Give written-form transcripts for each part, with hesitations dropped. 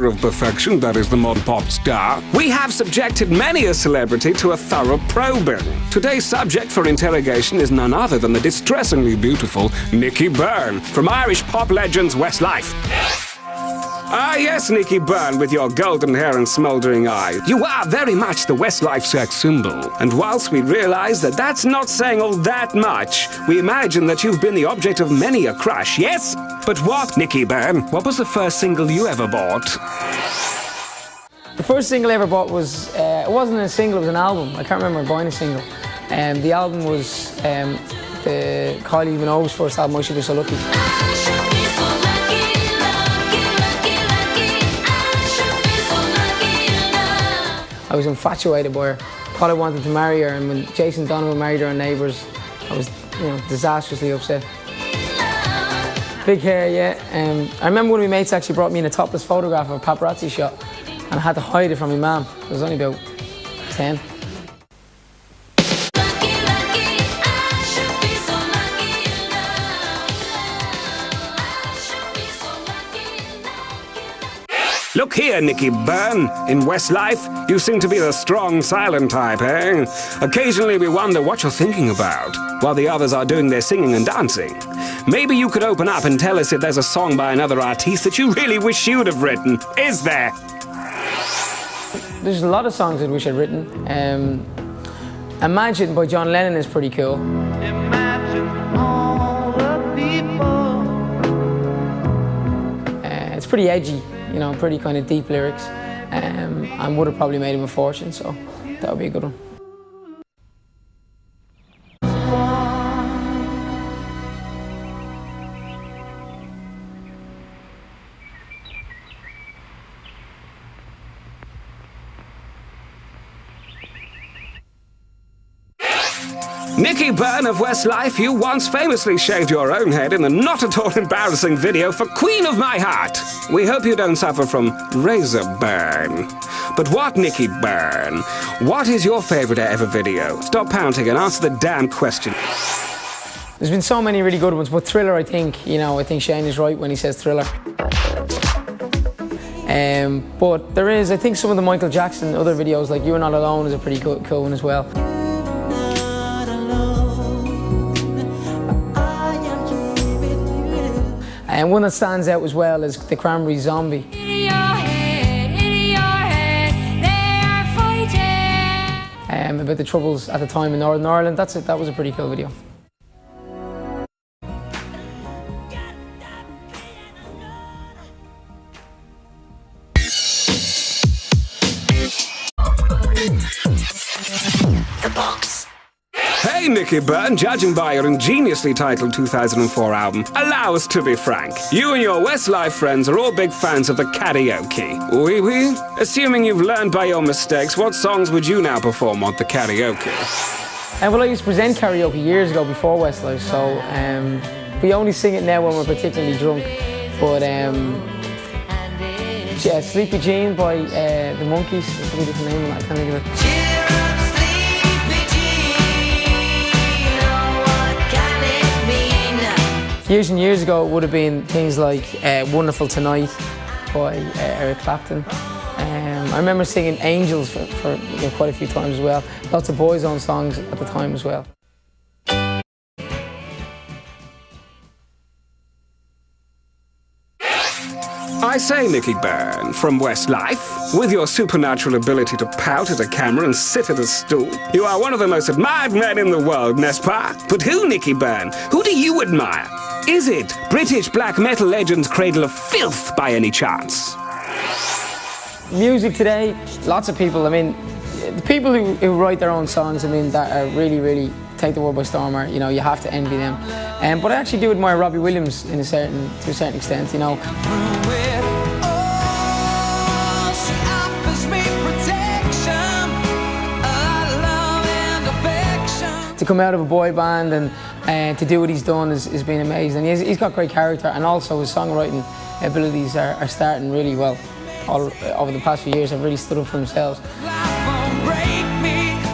of perfection that is the modern pop star, we have subjected many a celebrity to a thorough probing. Today's subject for interrogation is none other than the distressingly beautiful Nicky Byrne from Irish pop legends Westlife. Ah yes, Nicky Byrne, with your golden hair and smouldering eyes. You are very much the Westlife sex symbol. And whilst we realise that that's not saying all that much, we imagine that you've been the object of many a crush, yes? But what, Nicky Byrne, what was the first single you ever bought? The first single I ever bought was, it wasn't a single, it was an album. I can't remember buying a single. The album was the Kylie Minogue's first album, I Should Be So Lucky. I was infatuated by her. Thought I wanted to marry her, and when Jason Donovan married her on Neighbours, I was, disastrously upset. Big hair, yeah. I remember one of my mates actually brought me in a topless photograph of a paparazzi shot, and I had to hide it from my mum. I was only about 10. Look here, Nicky Byrne. In Westlife, you seem to be the strong, silent type, eh? Occasionally we wonder what you're thinking about, while the others are doing their singing and dancing. Maybe you could open up and tell us if there's a song by another artiste that you really wish you'd have written. Is there? There's a lot of songs I wish I'd written. Imagine by John Lennon is pretty cool. Imagine all the people. It's pretty edgy. Pretty kind of deep lyrics, and would have probably made him a fortune, so that would be a good one. Nicky Byrne of Westlife, you once famously shaved your own head in the not at all embarrassing video for Queen of My Heart. We hope you don't suffer from razor burn. But what, Nicky Byrne? What is your favourite ever video? Stop pouting and answer the damn question. There's been so many really good ones, but Thriller, I think Shane is right when he says Thriller. But there is, I think some of the Michael Jackson other videos, like You Are Not Alone, is a pretty cool one as well. And one that stands out as well is the Cranberries' Zombie. In your head, they are fighting. About the troubles at the time in Northern Ireland. That was a pretty cool video. The Box. Hey Nicky Byrne, judging by your ingeniously titled 2004 album, allow us to be frank. You and your Westlife friends are all big fans of the karaoke. Oui, oui? Assuming you've learned by your mistakes, what songs would you now perform on the karaoke? Well, I used to present karaoke years ago before Westlife, so we only sing it now when we're particularly drunk. But yeah, Sleepy Jean by the Monkees, that's a really different name, I can't think of it. Years and years ago, it would have been things like Wonderful Tonight by Eric Clapton. I remember singing Angels for quite a few times as well. Lots of Boyzone songs at the time as well. I say, Nicky Byrne, from Westlife, with your supernatural ability to pout at a camera and sit at a stool, you are one of the most admired men in the world, n'est-ce pas? But who, Nicky Byrne? Who do you admire? Is it British black metal legend Cradle of Filth by any chance? Music today, lots of people, the people who write their own songs, that are really take the world by storm are, you have to envy them. But I actually do admire Robbie Williams to a certain extent, To come out of a boy band and to do what he's done has been amazing. He's got great character, and also his songwriting abilities are starting really well. Over the past few years have really stood up for themselves.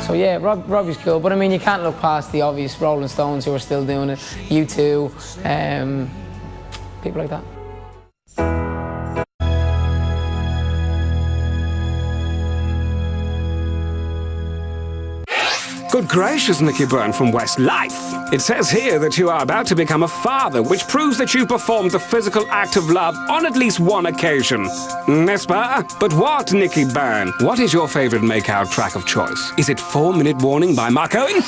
So yeah, Robbie's cool, but you can't look past the obvious Rolling Stones who are still doing it, U2, people like that. Good gracious, Nicky Byrne from Westlife. It says here that you are about to become a father, which proves that you performed the physical act of love on at least one occasion. N'est-ce pas? But what, Nicky Byrne? What is your favourite make-out track of choice? Is it 4 Minute Warning by Mark Owen?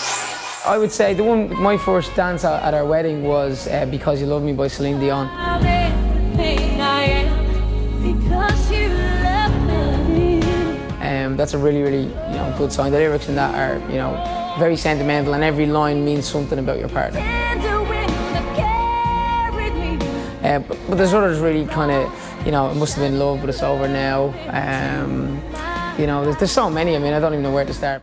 I would say my first dance at our wedding was Because You Love Me by Celine Dion. That's a really, really good song. The lyrics in that are very sentimental, and every line means something about your partner. But there's others really kind of, it must have been love, but it's over now. There's so many. I mean, I don't even know where to start.